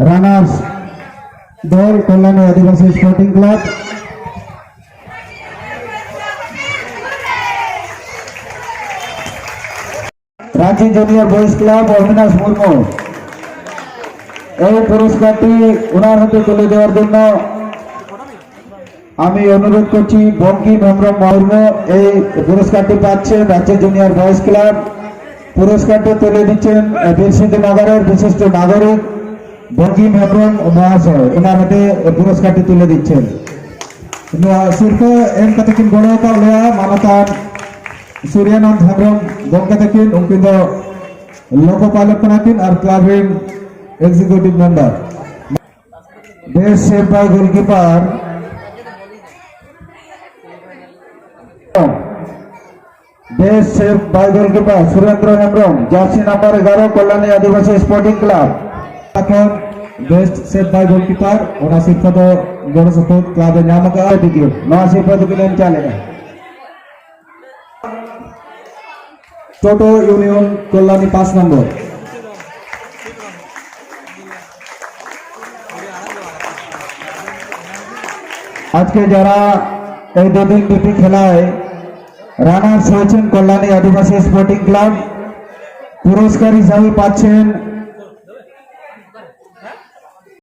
Runners দল Kalyani Adivasi sporting club, Ranchi junior boys club Abinash Murmu. এই পুরস্কারটি ওনার হাতে তুলে দেওয়ার জন্য আমি অনুরোধ করছি বঙ্কিম হেমব্রম মুর্মু এই পুরস্কারটি পাচ্ছেন। রাঁচি জুনিয়র বয়েজ ক্লাব পুরস্কারটি তুলে দিচ্ছেন বীরসিংহনগরের বিশিষ্ট নাগরিক বঙ্কিম হেমব্রম মহাশয়, ওনার হাতে পুরস্কারটি তুলে দিচ্ছেন। sirko em katakin golo ka lea manatan Suryanand Hembrom gong katakin ungkin do lokopalak kanakin ar clubbing executive member. Best save by goalkeeper Best save by goalkeeper Surendra Hembrom, jersey number 11 Kalyani Adivasi sporting club. এখন best save bye goalkeeper और सिर्फ तो गोल support club नाम का ticket नौ सिर्फ तो kiln चलेगा। टोटो union Kalyani 5 number. आज के जरा এই দুদিন ব্যাপী খেলায় রানার্স হয়েছেন কল্যাণী আদিবাসী স্পোর্টিং ক্লাব। পুরস্কার হিসাবে পাচ্ছেন